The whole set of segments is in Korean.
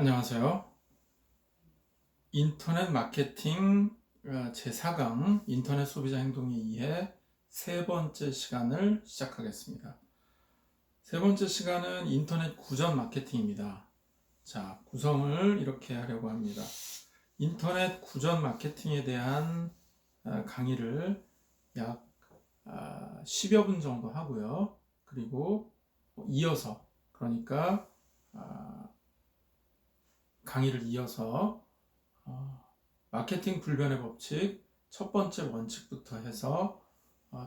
안녕하세요. 인터넷 마케팅 제4강 인터넷 소비자 행동의 이해 세 번째 시간을 시작하겠습니다. 세 번째 시간은 인터넷 구전 마케팅입니다. 자, 구성을 이렇게 하려고 합니다. 인터넷 구전 마케팅에 대한 강의를 약 10여 분 정도 하고요. 그리고 이어서, 그러니까 강의를 이어서 마케팅 불변의 법칙 첫 번째 원칙부터 해서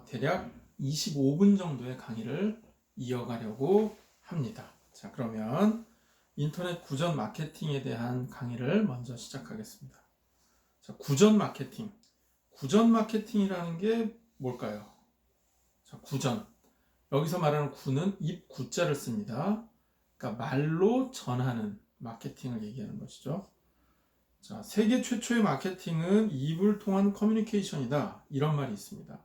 대략 25분 정도의 강의를 이어가려고 합니다. 자, 그러면 인터넷 구전 마케팅에 대한 강의를 먼저 시작하겠습니다. 자, 구전 마케팅. 구전 마케팅이라는 게 뭘까요? 자, 구전. 여기서 말하는 구는 입구자를 씁니다. 그러니까 말로 전하는 마케팅을 얘기하는 것이죠. 자, 세계 최초의 마케팅은 입을 통한 커뮤니케이션이다. 이런 말이 있습니다.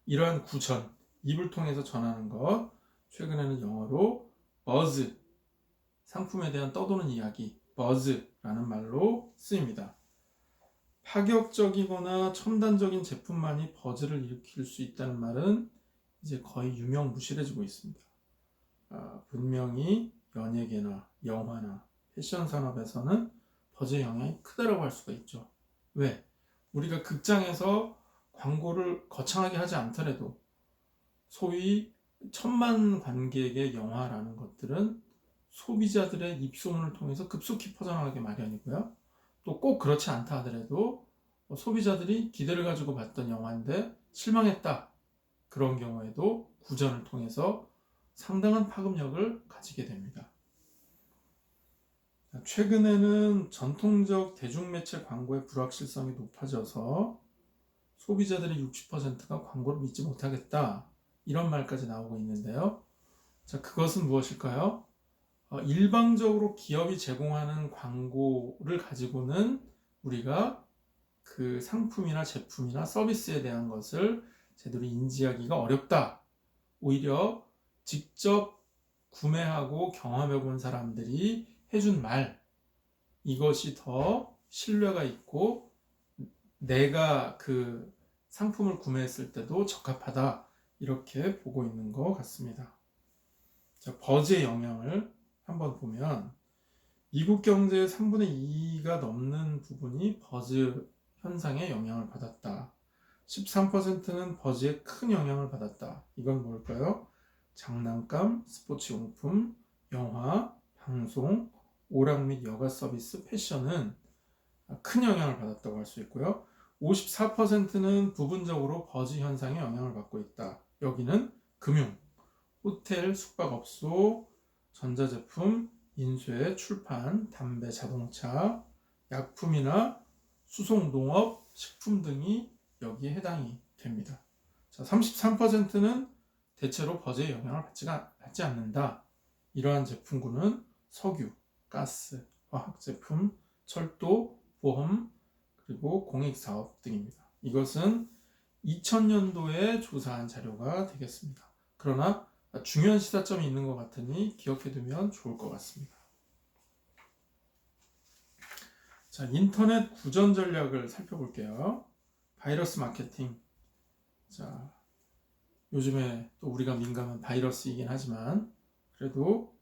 이러한 구전, 입을 통해서 전하는 것, 최근에는 영어로 버즈, 상품에 대한 떠도는 이야기, 버즈라는 말로 쓰입니다. 파격적이거나 첨단적인 제품만이 버즈를 일으킬 수 있다는 말은 이제 거의 유명무실해지고 있습니다. 분명히 연예계나 영화나 패션 산업에서는 버즈의 영향이 크다라고 할 수가 있죠. 왜? 우리가 극장에서 광고를 거창하게 하지 않더라도 소위 천만 관객의 영화라는 것들은 소비자들의 입소문을 통해서 급속히 퍼져나가게 마련이고요. 또 꼭 그렇지 않다 하더라도 소비자들이 기대를 가지고 봤던 영화인데 실망했다. 그런 경우에도 구전을 통해서 상당한 파급력을 가지게 됩니다. 최근에는 전통적 대중매체 광고의 불확실성이 높아져서 소비자들의 60%가 광고를 믿지 못하겠다. 이런 말까지 나오고 있는데요. 자, 그것은 무엇일까요? 일방적으로 기업이 제공하는 광고를 가지고는 우리가 그 상품이나 제품이나 서비스에 대한 것을 제대로 인지하기가 어렵다. 오히려 직접 구매하고 경험해 본 사람들이 해준 말, 이것이 더 신뢰가 있고 내가 그 상품을 구매했을 때도 적합하다, 이렇게 보고 있는 것 같습니다. 자, 버즈의 영향을 한번 보면 미국 경제의 3분의 2가 넘는 부분이 버즈 현상에 영향을 받았다. 13%는 버즈에 큰 영향을 받았다. 이건 뭘까요? 장난감, 스포츠용품, 영화, 방송, 오락 및 여가 서비스, 패션은 큰 영향을 받았다고 할 수 있고요. 54%는 부분적으로 버즈 현상에 영향을 받고 있다. 여기는 금융, 호텔, 숙박업소, 전자제품, 인쇄, 출판, 담배, 자동차, 약품이나 수송, 농업, 식품 등이 여기에 해당이 됩니다. 자, 33%는 대체로 버즈의 영향을 받지 않는다. 이러한 제품군은 석유, 가스, 화학제품, 철도, 보험, 그리고 공익사업 등입니다. 이것은 2000년도에 조사한 자료가 되겠습니다. 그러나 중요한 시사점이 있는 것 같으니 기억해두면 좋을 것 같습니다. 자, 인터넷 구전 전략을 살펴볼게요. 바이러스 마케팅. 자, 요즘에 또 우리가 민감한 바이러스이긴 하지만 그래도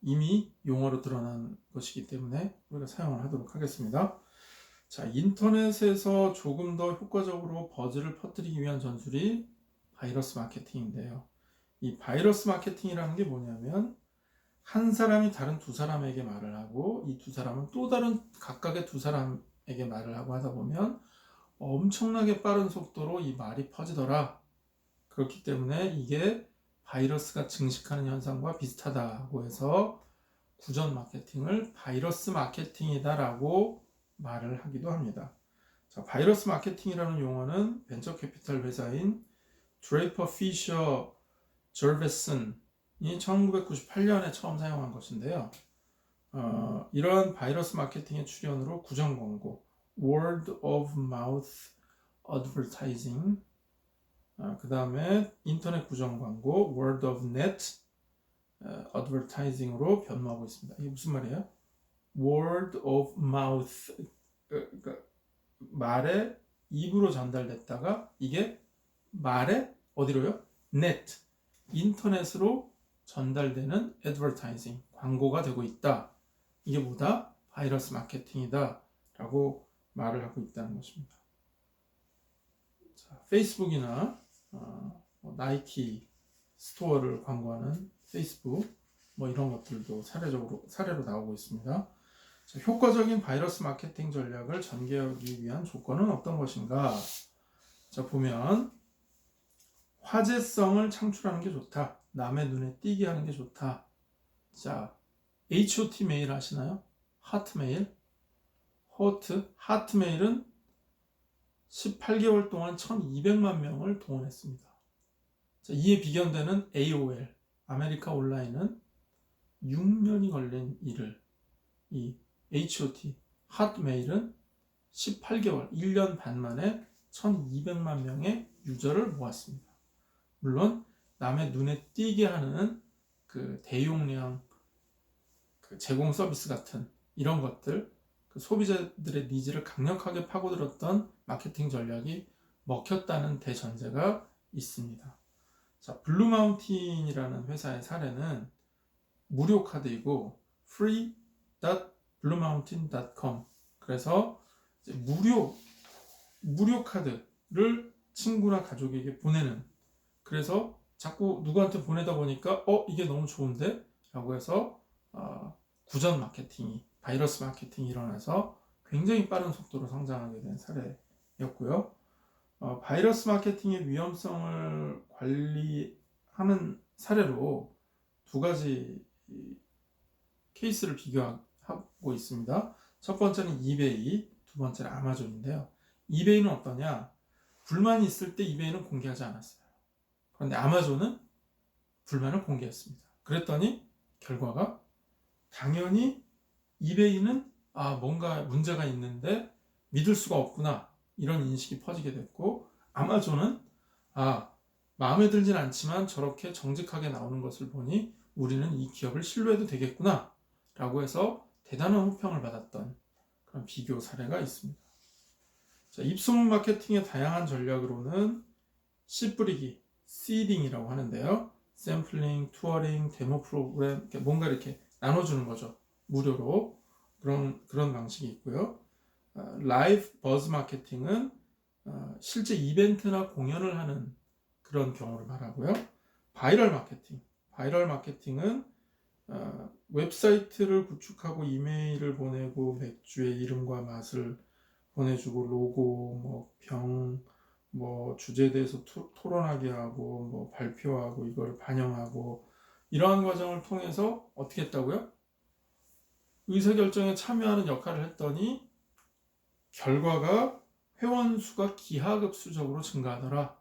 이미 용어로 드러난 것이기 때문에 우리가 사용을 하도록 하겠습니다. 자, 인터넷에서 조금 더 효과적으로 버즈를 퍼뜨리기 위한 전술이 바이러스 마케팅인데요. 이 바이러스 마케팅이라는 게 뭐냐면 한 사람이 다른 두 사람에게 말을 하고 이 두 사람은 또 다른 각각의 두 사람에게 말을 하고 하다 보면 엄청나게 빠른 속도로 이 말이 퍼지더라. 그렇기 때문에 이게 바이러스가 증식하는 현상과 비슷하다고 해서 구전 마케팅을 바이러스 마케팅이다라고 말을 하기도 합니다. 자, 바이러스 마케팅이라는 용어는 벤처 캐피탈 회사인 드레이퍼 피셔 저베슨이 1998년에 처음 사용한 것인데요. 이러한 바이러스 마케팅의 출현으로 구전 광고, word of mouth advertising, 그 다음에 인터넷 구전 광고, word of net advertising으로 변모하고 있습니다. 이게 무슨 말이에요? word of mouth, 그러니까 말에 입으로 전달됐다가 이게 말에 어디로요? net, 인터넷으로 전달되는 advertising, 광고가 되고 있다. 이게 뭐다? 바이러스 마케팅이다 라고 말을 하고 있다는 것입니다. 자, 페이스북이나 나이키 스토어를 광고하는 페이스북 뭐 이런 것들도 사례로 나오고 있습니다. 자, 효과적인 바이러스 마케팅 전략을 전개하기 위한 조건은 어떤 것인가? 자, 보면 화제성을 창출하는 게 좋다. 남의 눈에 띄게 하는 게 좋다. 자, HOT 메일 아시나요? 하트메일. 하트메일은 18개월 동안 1200만 명을 동원했습니다. 자, 이에 비견되는 AOL, 아메리카 온라인은 6년이 걸린 일을 이 HOT, 핫메일은 18개월, 1년 반 만에 1200만 명의 유저를 모았습니다. 물론 남의 눈에 띄게 하는 그 대용량 그 제공 서비스 같은 이런 것들, 그 소비자들의 니즈를 강력하게 파고들었던 마케팅 전략이 먹혔다는 대전제가 있습니다. 자, 블루마운틴이라는 회사의 사례는 무료 카드이고 free.bluemountain.com, 그래서 이제 무료 카드를 친구나 가족에게 보내는, 그래서 자꾸 누구한테 보내다 보니까 이게 너무 좋은데? 라고 해서 구전 마케팅이, 바이러스 마케팅이 일어나서 굉장히 빠른 속도로 성장하게 된 사례였고요. 바이러스 마케팅의 위험성을 관리하는 사례로 두 가지 케이스를 비교하고 있습니다. 첫 번째는 이베이, 두 번째는 아마존인데요. 이베이는 어떠냐? 불만이 있을 때 이베이는 공개하지 않았어요. 그런데 아마존은 불만을 공개했습니다. 그랬더니 결과가 당연히 이베이는 뭔가 문제가 있는데 믿을 수가 없구나, 이런 인식이 퍼지게 됐고, 아마존은 마음에 들진 않지만 저렇게 정직하게 나오는 것을 보니 우리는 이 기업을 신뢰해도 되겠구나 라고 해서 대단한 호평을 받았던 그런 비교 사례가 있습니다. 자, 입소문 마케팅의 다양한 전략으로는 씨 뿌리기, 시딩이라고 하는데요. 샘플링, 투어링, 데모 프로그램, 뭔가 이렇게 나눠주는 거죠. 무료로. 그런 방식이 있고요. 라이브 버즈 마케팅은 실제 이벤트나 공연을 하는 그런 경우를 말하고요. 바이럴 마케팅은 웹사이트를 구축하고 이메일을 보내고 맥주의 이름과 맛을 보내주고 로고, 병, 주제에 대해서 토론하게 하고 발표하고 이걸 반영하고, 이러한 과정을 통해서 어떻게 했다고요? 의사결정에 참여하는 역할을 했더니 결과가 회원 수가 기하급수적으로 증가하더라.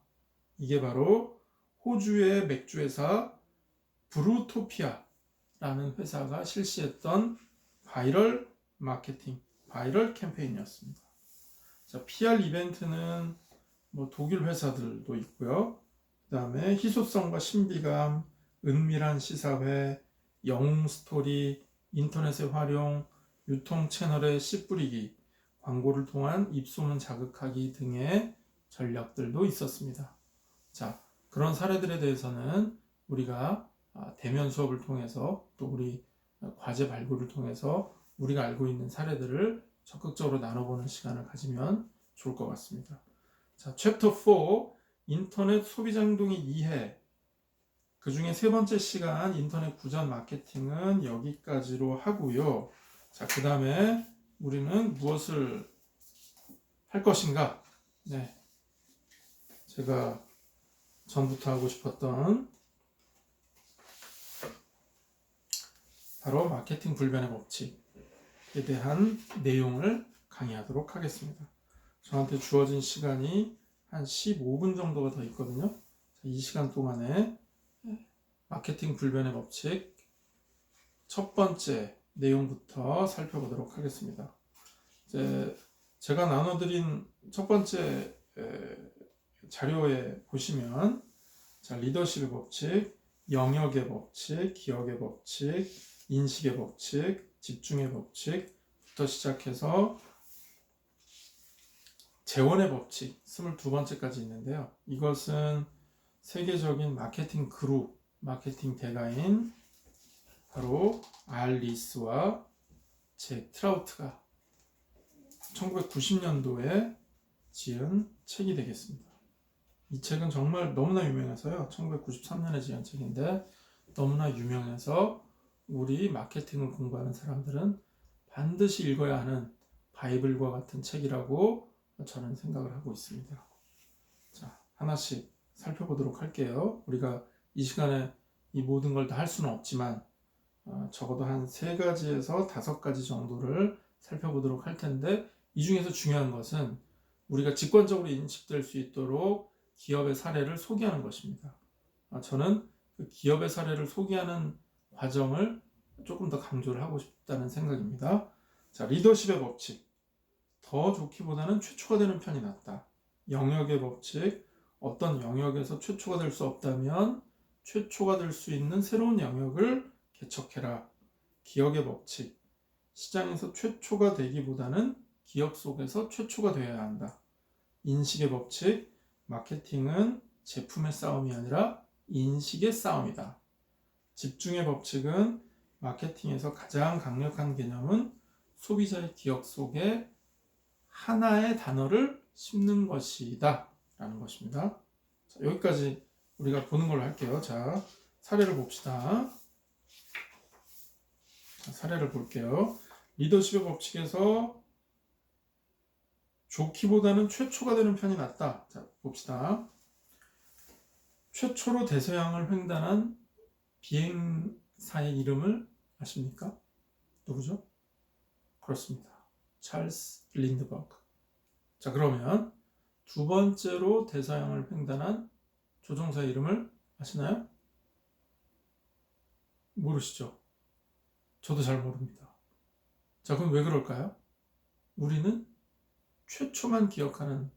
이게 바로 호주의 맥주회사 브루토피아라는 회사가 실시했던 바이럴 마케팅, 바이럴 캠페인이었습니다. 자, PR 이벤트는 독일 회사들도 있고요. 그 다음에 희소성과 신비감, 은밀한 시사회, 영웅 스토리, 인터넷의 활용, 유통 채널의 씨 뿌리기, 광고를 통한 입소문 자극하기 등의 전략들도 있었습니다. 자, 그런 사례들에 대해서는 우리가 대면 수업을 통해서, 또 우리 과제 발굴을 통해서 우리가 알고 있는 사례들을 적극적으로 나눠보는 시간을 가지면 좋을 것 같습니다. 자, 챕터 4, 인터넷 소비자 행동의 이해. 그 중에 세 번째 시간, 인터넷 구전 마케팅은 여기까지로 하고요. 자, 그 다음에 우리는 무엇을 할 것인가? 네, 제가 전부터 하고 싶었던 바로 마케팅 불변의 법칙에 대한 내용을 강의하도록 하겠습니다. 저한테 주어진 시간이 한 15분 정도가 더 있거든요. 이 시간 동안에 마케팅 불변의 법칙 첫 번째 내용부터 살펴보도록 하겠습니다. 제가 나눠드린 첫 번째 자료에 보시면, 자, 리더십의 법칙, 영역의 법칙, 기억의 법칙, 인식의 법칙, 집중의 법칙부터 시작해서 재원의 법칙 22번째까지 있는데요. 이것은 세계적인 마케팅 그룹, 마케팅 대가인 바로 알리스와 잭 트라우트가 1990년도에 지은 책이 되겠습니다. 이 책은 정말 너무나 유명해서요. 1993년에 지은 책인데 너무나 유명해서 우리 마케팅을 공부하는 사람들은 반드시 읽어야 하는 바이블과 같은 책이라고 저는 생각을 하고 있습니다. 자, 하나씩 살펴보도록 할게요. 우리가 이 시간에 이 모든 걸 다 할 수는 없지만 적어도 한 3가지에서 5가지 정도를 살펴보도록 할 텐데 이 중에서 중요한 것은 우리가 직관적으로 인식될 수 있도록 기업의 사례를 소개하는 것입니다. 저는 그 기업의 사례를 소개하는 과정을 조금 더 강조를 하고 싶다는 생각입니다. 자, 리더십의 법칙. 더 좋기보다는 최초가 되는 편이 낫다. 영역의 법칙. 어떤 영역에서 최초가 될 수 없다면 최초가 될 수 있는 새로운 영역을 개척해라. 기억의 법칙. 시장에서 최초가 되기보다는 기업 속에서 최초가 되어야 한다. 인식의 법칙. 마케팅은 제품의 싸움이 아니라 인식의 싸움이다. 집중의 법칙은 마케팅에서 가장 강력한 개념은 소비자의 기억 속에 하나의 단어를 심는 것이다 라는 것입니다. 자, 여기까지 우리가 보는 걸로 할게요. 자, 사례를 봅시다. 자, 사례를 볼게요. 리더십의 법칙에서 좋기보다는 최초가 되는 편이 낫다. 자, 봅시다. 최초로 대서양을 횡단한 비행사의 이름을 아십니까? 누구죠? 그렇습니다. 찰스 린드버그. 자, 그러면 두 번째로 대서양을 횡단한 조종사의 이름을 아시나요? 모르시죠? 저도 잘 모릅니다. 자, 그럼 왜 그럴까요? 우리는 최초만 기억하는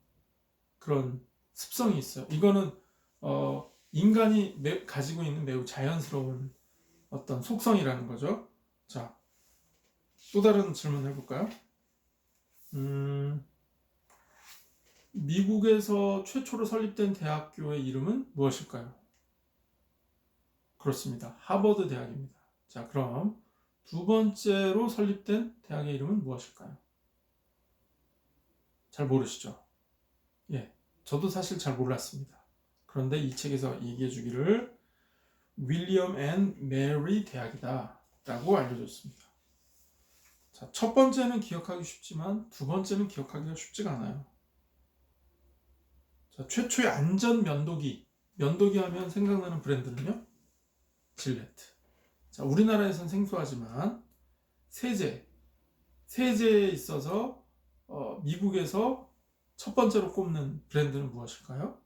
그런 습성이 있어요. 이거는 인간이 가지고 있는 매우 자연스러운 어떤 속성이라는 거죠. 자, 또 다른 질문 해볼까요? 미국에서 최초로 설립된 대학교의 이름은 무엇일까요? 그렇습니다. 하버드 대학입니다. 자, 그럼 두 번째로 설립된 대학의 이름은 무엇일까요? 잘 모르시죠? 예, 저도 사실 잘 몰랐습니다. 그런데 이 책에서 얘기해 주기를 윌리엄 앤 메리 대학이다 라고 알려줬습니다. 자, 첫 번째는 기억하기 쉽지만 두 번째는 기억하기가 쉽지가 않아요. 자, 최초의 안전 면도기 하면 생각나는 브랜드는요? 질레트. 자, 우리나라에선 생소하지만 세제에 있어서 미국에서 첫 번째로 꼽는 브랜드는 무엇일까요?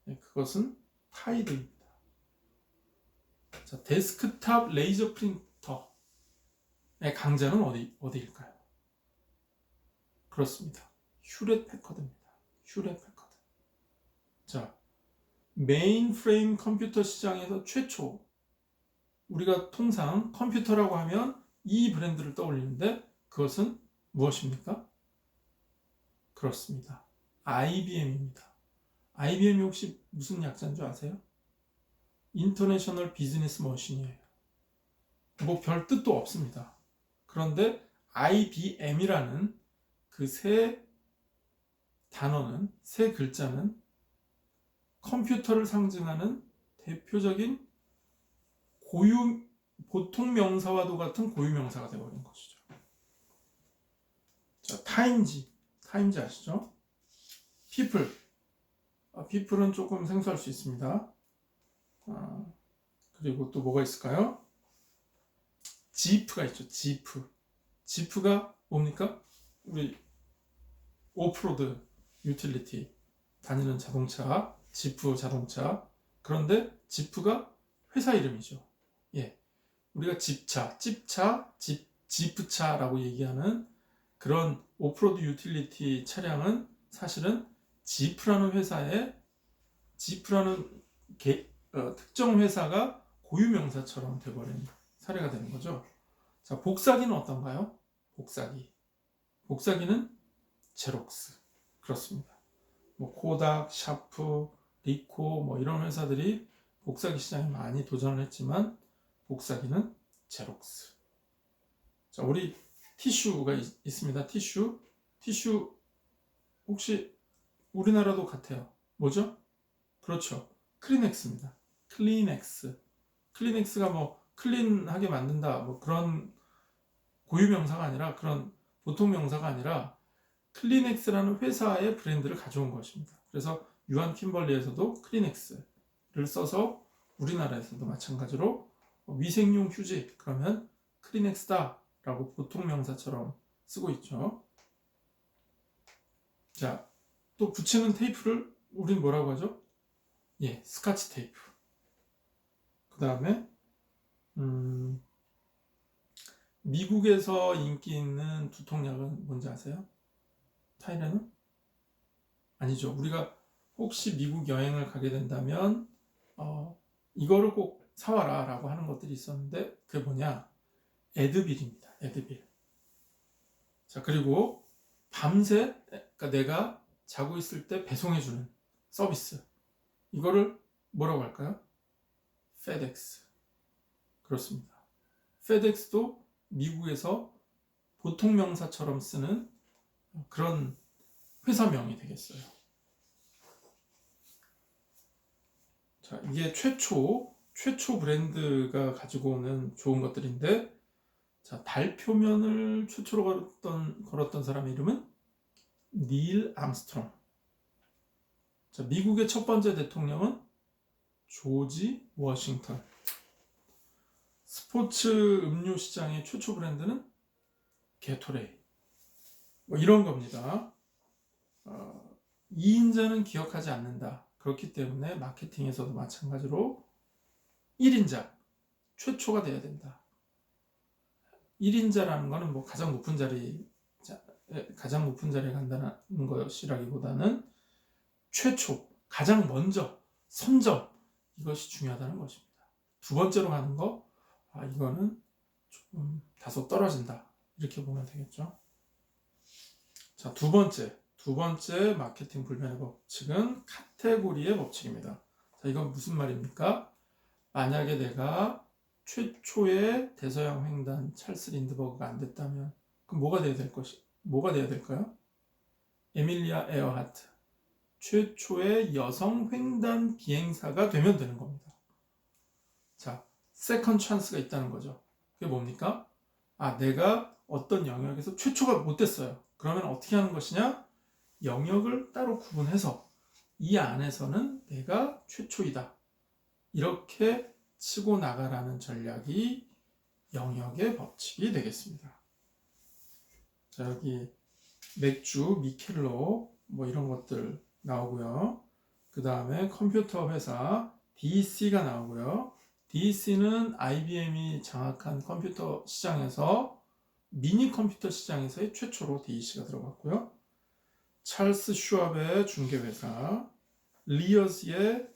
네, 그것은 타이드입니다. 자, 데스크탑 레이저 프린터의 강자는 어디일까요? 그렇습니다. 휴렛 패커드입니다. 휴렛 패커드. 자, 메인프레임 컴퓨터 시장에서 최초, 우리가 통상 컴퓨터라고 하면 이 브랜드를 떠올리는데 그것은 무엇입니까? 그렇습니다. IBM입니다. IBM이 혹시 무슨 약자인 줄 아세요? 인터내셔널 비즈니스 머신이에요. 뭐 별 뜻도 없습니다. 그런데 IBM이라는 그 세 단어는, 세 글자는 컴퓨터를 상징하는 대표적인 보통 명사와도 같은 고유 명사가 되어버린 것이죠. 자, 타임지 아시죠? people은 조금 생소할 수 있습니다. 그리고 또 뭐가 있을까요? 지프가 있죠. 지프가 뭡니까? 우리 오프로드 유틸리티 다니는 자동차, 지프 자동차. 그런데 지프가 회사 이름이죠. 예, 우리가 지프차라고 얘기하는 그런 오프로드 유틸리티 차량은 사실은 지프라는 특정 회사가 고유명사처럼 돼버린 사례가 되는 거죠. 자, 복사기는 어떤가요? 복사기는 제록스. 그렇습니다. 뭐 코닥, 샤프, 리코 뭐 이런 회사들이 복사기 시장에 많이 도전을 했지만 복사기는 제록스. 자, 우리 티슈가 있습니다. 티슈 혹시 우리나라도 같아요. 뭐죠? 그렇죠. 클리넥스입니다. 클리넥스가 뭐 클린하게 만든다 뭐 그런 고유 명사가 아니라, 그런 보통 명사가 아니라 클리넥스라는 회사의 브랜드를 가져온 것입니다. 그래서 유한 킴벌리에서도 클리넥스를 써서 우리나라에서도 마찬가지로 위생용 휴지 그러면 클리넥스다 라고 보통 명사처럼 쓰고 있죠. 자, 또 붙이는 테이프를 우린 뭐라고 하죠? 예, 스카치 테이프. 그 다음에 미국에서 인기 있는 두통약은 뭔지 아세요? 타이레놀? 아니죠. 우리가 혹시 미국 여행을 가게 된다면 이거를 꼭 사와라 라고 하는 것들이 있었는데 그게 뭐냐? 에드빌입니다. 에드빌. 자, 그리고 밤새, 그러니까 내가 자고 있을 때 배송해주는 서비스, 이거를 뭐라고 할까요? 페덱스. 그렇습니다. 페덱스도 미국에서 보통 명사처럼 쓰는 그런 회사명이 되겠어요. 자, 이게 최초 브랜드가 가지고 오는 좋은 것들인데, 자, 달 표면을 최초로 걸었던 사람의 이름은 닐 암스트롱. 자, 미국의 첫 번째 대통령은 조지 워싱턴. 스포츠 음료 시장의 최초 브랜드는 게토레이. 뭐 이런 겁니다. 2인자는 기억하지 않는다. 그렇기 때문에 마케팅에서도 마찬가지로 1인자, 최초가 돼야 된다. 1인자라는 거는 뭐 가장 높은 자리에 간다는 것이라기보다는 최초, 가장 먼저, 선점, 이것이 중요하다는 것입니다. 두 번째로 가는 거, 이거는 조금 다소 떨어진다. 이렇게 보면 되겠죠. 자, 두 번째 마케팅 불변의 법칙은 카테고리의 법칙입니다. 자, 이건 무슨 말입니까? 만약에 내가 최초의 대서양 횡단 찰스 린드버그가 안 됐다면 그럼 뭐가 돼야 될까요? 에밀리아 에어하트, 최초의 여성 횡단 비행사가 되면 되는 겁니다. 자, 세컨 찬스가 있다는 거죠. 그게 뭡니까? 내가 어떤 영역에서 최초가 못 됐어요. 그러면 어떻게 하는 것이냐? 영역을 따로 구분해서 이 안에서는 내가 최초이다. 이렇게 치고 나가라는 전략이 영역의 법칙이 되겠습니다. 자, 여기 맥주, 미켈로 뭐 이런 것들 나오고요. 그 다음에 컴퓨터 회사 DEC가 나오고요. DEC는 IBM이 장악한 컴퓨터 시장에서 미니 컴퓨터 시장에서의 최초로 DEC가 들어갔고요. 찰스 슈왑의 중개회사, 리어스의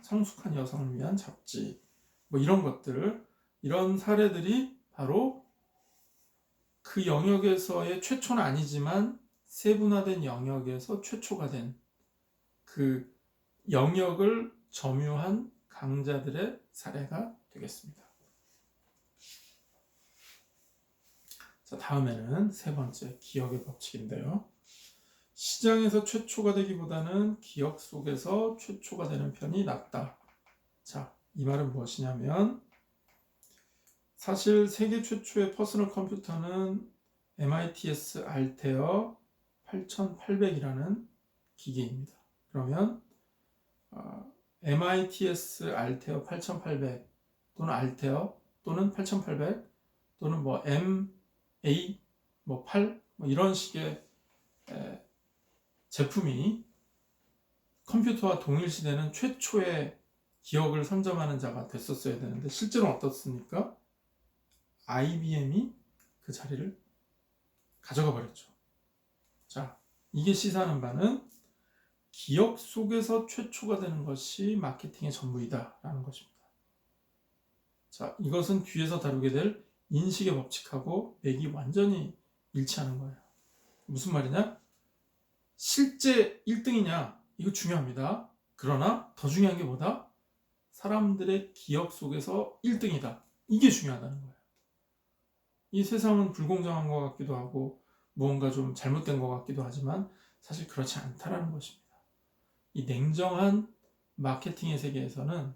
성숙한 여성을 위한 잡지, 뭐 이런 것들, 이런 사례들이 바로 그 영역에서의 최초는 아니지만 세분화된 영역에서 최초가 된 그 영역을 점유한 강자들의 사례가 되겠습니다. 자, 다음에는 세 번째 기억의 법칙인데요. 시장에서 최초가 되기보다는 기억 속에서 최초가 되는 편이 낫다. 자, 이 말은 무엇이냐면 사실 세계 최초의 퍼스널 컴퓨터는 MITS 알테어 8800이라는 기계입니다. 그러면 MITS 알테어 8800 또는 알테어 또는 8800 또는 뭐 MA 뭐 8 뭐 이런 식의 제품이 컴퓨터와 동일시되는 최초의 기억을 선점하는 자가 됐었어야 되는데 실제로는 어떻습니까? IBM이 그 자리를 가져가 버렸죠. 자, 이게 시사하는 바는 기억 속에서 최초가 되는 것이 마케팅의 전부이다 라는 것입니다. 자, 이것은 뒤에서 다루게 될 인식의 법칙하고 맥이 완전히 일치하는 거예요. 무슨 말이냐? 실제 1등이냐? 이거 중요합니다. 그러나 더 중요한 게 뭐다? 사람들의 기억 속에서 1등이다. 이게 중요하다는 거예요. 이 세상은 불공정한 것 같기도 하고 무언가 좀 잘못된 것 같기도 하지만 사실 그렇지 않다라는 것입니다. 이 냉정한 마케팅의 세계에서는,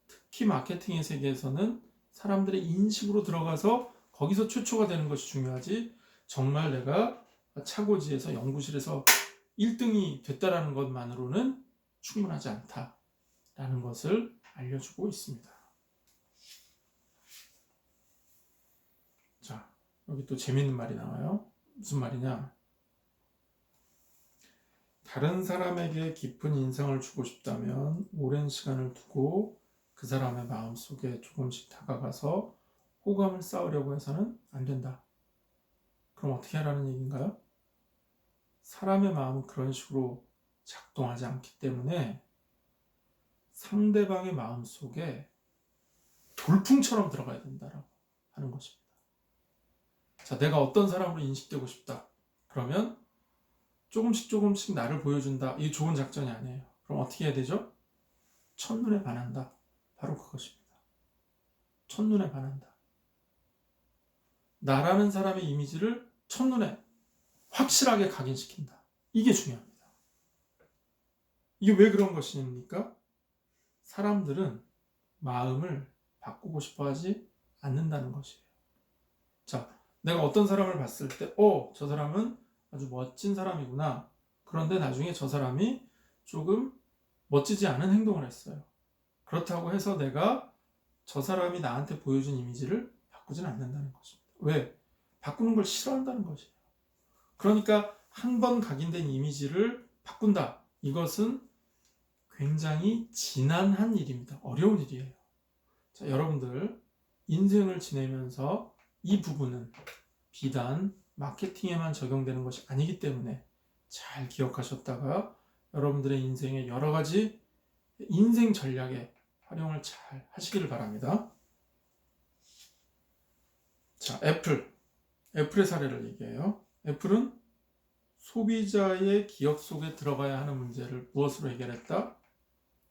특히 마케팅의 세계에서는 사람들의 인식으로 들어가서 거기서 최초가 되는 것이 중요하지, 정말 내가 차고지에서 연구실에서 1등이 됐다라는 것만으로는 충분하지 않다라는 것을 알려주고 있습니다. 자, 여기 또 재밌는 말이 나와요. 무슨 말이냐? 다른 사람에게 깊은 인상을 주고 싶다면 오랜 시간을 두고 그 사람의 마음속에 조금씩 다가가서 호감을 쌓으려고 해서는 안 된다. 그럼 어떻게 하라는 얘기인가요? 사람의 마음은 그런 식으로 작동하지 않기 때문에 상대방의 마음속에 돌풍처럼 들어가야 된다라고 하는 것입니다. 자, 내가 어떤 사람으로 인식되고 싶다. 그러면 조금씩 나를 보여준다. 이게 좋은 작전이 아니에요. 그럼 어떻게 해야 되죠? 첫눈에 반한다. 바로 그것입니다. 첫눈에 반한다. 나라는 사람의 이미지를 첫눈에 확실하게 각인시킨다. 이게 중요합니다. 이게 왜 그런 것입니까? 사람들은 마음을 바꾸고 싶어 하지 않는다는 것이에요. 자, 내가 어떤 사람을 봤을 때, 저 사람은 아주 멋진 사람이구나. 그런데 나중에 저 사람이 조금 멋지지 않은 행동을 했어요. 그렇다고 해서 내가 저 사람이 나한테 보여준 이미지를 바꾸진 않는다는 것입니다. 왜? 바꾸는 걸 싫어한다는 것이에요. 그러니까 한 번 각인된 이미지를 바꾼다. 이것은 굉장히 지난한 일입니다. 어려운 일이에요. 자, 여러분들 인생을 지내면서 이 부분은 비단 마케팅에만 적용되는 것이 아니기 때문에 잘 기억하셨다가 여러분들의 인생의 여러 가지 인생 전략에 활용을 잘 하시기를 바랍니다. 자, 애플의 사례를 얘기해요. 애플은 소비자의 기억 속에 들어가야 하는 문제를 무엇으로 해결했다?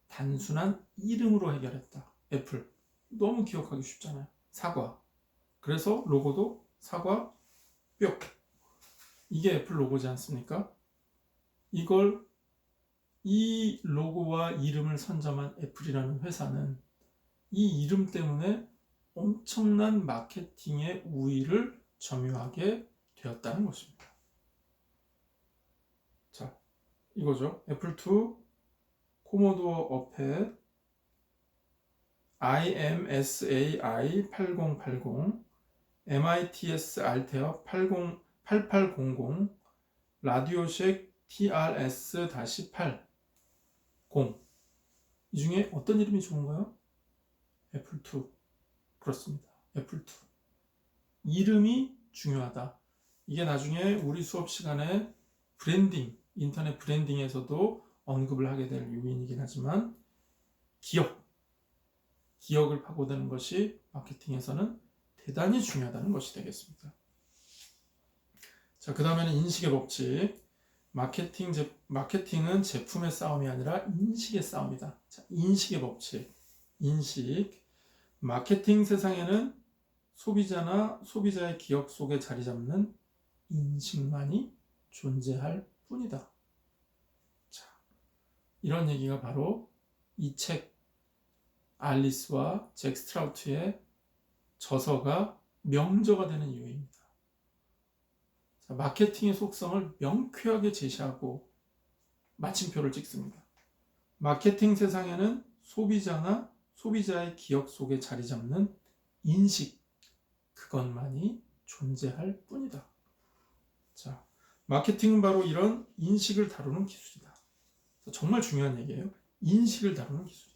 단순한 이름으로 해결했다. 애플. 너무 기억하기 쉽잖아요. 사과. 그래서 로고도 사과, 뿅. 이게 애플 로고지 않습니까? 이 로고와 이름을 선점한 애플이라는 회사는 이 이름 때문에 엄청난 마케팅의 우위를 점유하게 되었다는 것입니다. 자, 이거죠. 애플2, 코모도어 어펫, IMSAI 8080, MITS 알테어 8800, 라디오쉑 TRS-80. 이 중에 어떤 이름이 좋은가요? 애플2. 그렇습니다. 애플2. 이름이 중요하다. 이게 나중에 우리 수업 시간에 브랜딩, 인터넷 브랜딩에서도 언급을 하게 될 요인이긴 하지만 기억을 파고드는 것이 마케팅에서는 대단히 중요하다는 것이 되겠습니다. 자, 그 다음에는 인식의 법칙. 마케팅은 제품의 싸움이 아니라 인식의 싸움이다. 자, 인식의 법칙. 인식. 마케팅 세상에는 소비자나 소비자의 기억 속에 자리 잡는 인식만이 존재할 뿐이다. 자, 이런 얘기가 바로 이 책 알리스와 잭 스트라우트의 저서가 명저가 되는 이유입니다. 자, 마케팅의 속성을 명쾌하게 제시하고 마침표를 찍습니다. 마케팅 세상에는 소비자나 소비자의 기억 속에 자리 잡는 인식, 그것만이 존재할 뿐이다. 자, 마케팅은 바로 이런 인식을 다루는 기술이다. 정말 중요한 얘기예요. 인식을 다루는 기술이다.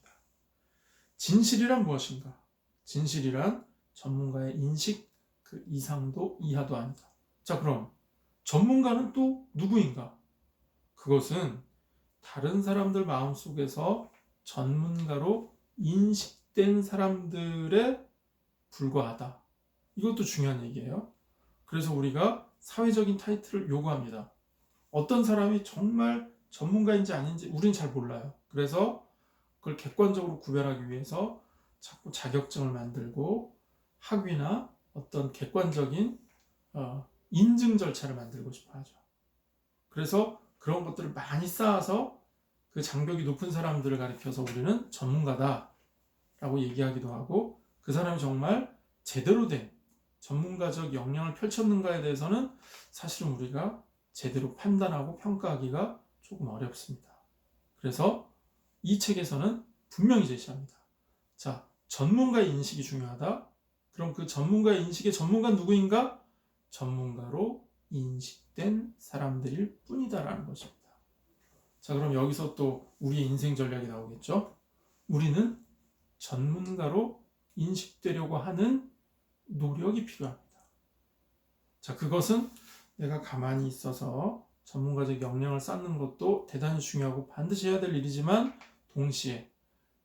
진실이란 무엇인가? 진실이란 전문가의 인식 그 이상도 이하도 아니다. 자, 그럼 전문가는 또 누구인가? 그것은 다른 사람들 마음속에서 전문가로 인식된 사람들에 불과하다. 이것도 중요한 얘기예요. 그래서 우리가 사회적인 타이틀을 요구합니다. 어떤 사람이 정말 전문가인지 아닌지 우리는 잘 몰라요. 그래서 그걸 객관적으로 구별하기 위해서 자꾸 자격증을 만들고 학위나 어떤 객관적인 인증 절차를 만들고 싶어 하죠. 그래서 그런 것들을 많이 쌓아서 그 장벽이 높은 사람들을 가리켜서 우리는 전문가다라고 얘기하기도 하고, 그 사람이 정말 제대로 된 전문가적 역량을 펼쳤는가에 대해서는 사실은 우리가 제대로 판단하고 평가하기가 조금 어렵습니다. 그래서 이 책에서는 분명히 제시합니다. 자, 전문가의 인식이 중요하다. 그럼 그 전문가의 인식의 전문가는 누구인가? 전문가로 인식된 사람들일 뿐이다라는 것입니다. 자, 그럼 여기서 또 우리의 인생 전략이 나오겠죠? 우리는 전문가로 인식되려고 하는 노력이 필요합니다. 자, 그것은 내가 가만히 있어서 전문가적 역량을 쌓는 것도 대단히 중요하고 반드시 해야 될 일이지만, 동시에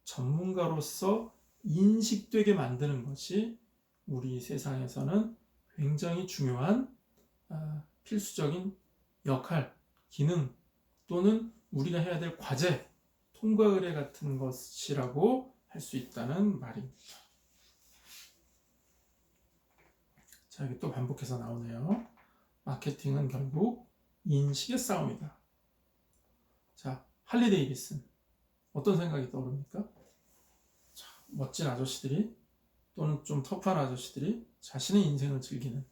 전문가로서 인식되게 만드는 것이 우리 세상에서는 굉장히 중요한 필수적인 역할, 기능, 또는 우리가 해야 될 과제, 통과 의례 같은 것이라고 할 수 있다는 말입니다. 자, 여기 또 반복해서 나오네요. 마케팅은 결국 인식의 싸움이다. 자, 할리 데이비슨 어떤 생각이 떠오릅니까? 자, 멋진 아저씨들이, 또는 좀 터프한 아저씨들이 자신의 인생을 즐기는,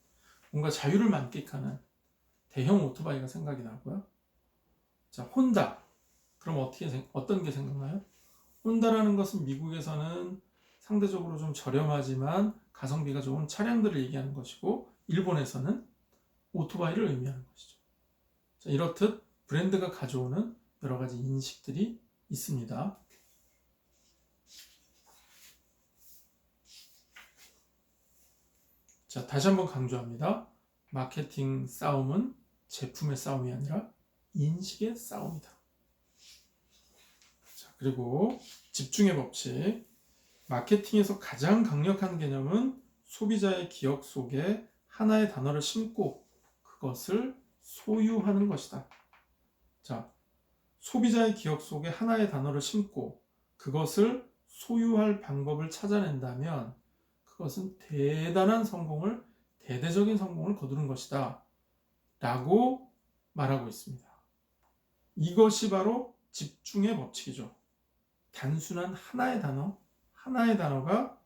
뭔가 자유를 만끽하는 대형 오토바이가 생각이 나고요. 자, 혼다. 그럼 어떤 게 생각나요? 혼다라는 것은 미국에서는 상대적으로 좀 저렴하지만 가성비가 좋은 차량들을 얘기하는 것이고, 일본에서는 오토바이를 의미하는 것이죠. 자, 이렇듯 브랜드가 가져오는 여러 가지 인식들이 있습니다. 자, 다시 한번 강조합니다. 마케팅 싸움은 제품의 싸움이 아니라 인식의 싸움이다. 자, 그리고 집중의 법칙. 마케팅에서 가장 강력한 개념은 소비자의 기억 속에 하나의 단어를 심고 그것을 소유하는 것이다. 자, 소비자의 기억 속에 하나의 단어를 심고 그것을 소유할 방법을 찾아낸다면 그것은 대단한 성공을, 대대적인 성공을 거두는 것이다 라고 말하고 있습니다. 이것이 바로 집중의 법칙이죠. 단순한 하나의 단어가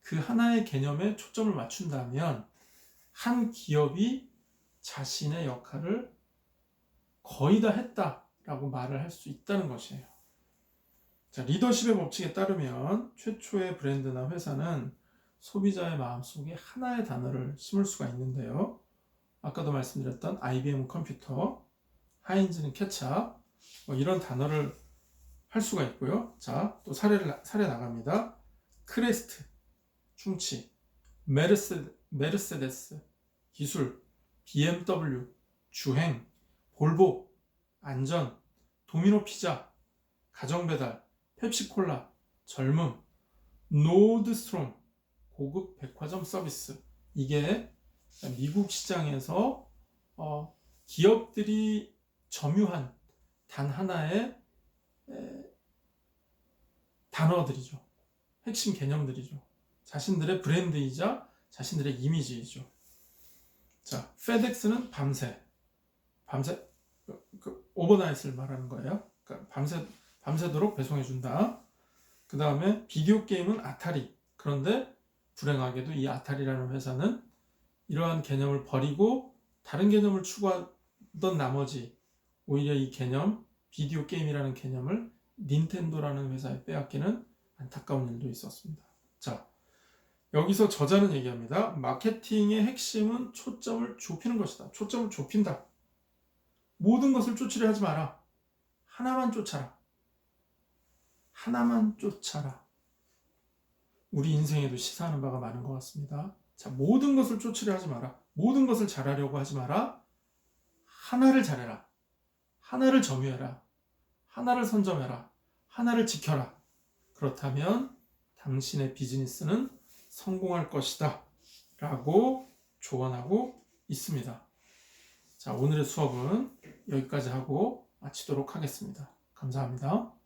그 하나의 개념에 초점을 맞춘다면 한 기업이 자신의 역할을 거의 다 했다라고 말을 할 수 있다는 것이에요. 자, 리더십의 법칙에 따르면 최초의 브랜드나 회사는 소비자의 마음속에 하나의 단어를 심을 수가 있는데요. 아까도 말씀드렸던 IBM 컴퓨터, 하인즈는 케찹, 이런 단어를 할 수가 있고요. 자, 또 사례 나갑니다. 크레스트, 충치, 메르세데스, 기술, BMW, 주행, 볼보, 안전, 도미노 피자, 가정배달, 펩시콜라, 젊음, 노드스트롬, 고급 백화점 서비스. 이게 미국 시장에서 기업들이 점유한 단 하나의 단어들이죠. 핵심 개념들이죠. 자신들의 브랜드이자 자신들의 이미지이죠. 자, 페덱스는 밤새 오버나잇을 말하는 거예요. 그러니까 밤새도록 배송해준다. 그 다음에 비디오 게임은 아타리. 그런데 불행하게도 이 아타리라는 회사는 이러한 개념을 버리고 다른 개념을 추구하던 나머지 오히려 이 개념, 비디오 게임이라는 개념을 닌텐도라는 회사에 빼앗기는 안타까운 일도 있었습니다. 자, 여기서 저자는 얘기합니다. 마케팅의 핵심은 초점을 좁히는 것이다. 초점을 좁힌다. 모든 것을 쫓으려 하지 마라. 하나만 쫓아라. 하나만 쫓아라. 우리 인생에도 시사하는 바가 많은 것 같습니다. 자, 모든 것을 쫓으려 하지 마라. 모든 것을 잘하려고 하지 마라. 하나를 잘해라. 하나를 점유해라. 하나를 선점해라. 하나를 지켜라. 그렇다면 당신의 비즈니스는 성공할 것이다 라고 조언하고 있습니다. 자, 오늘의 수업은 여기까지 하고 마치도록 하겠습니다. 감사합니다.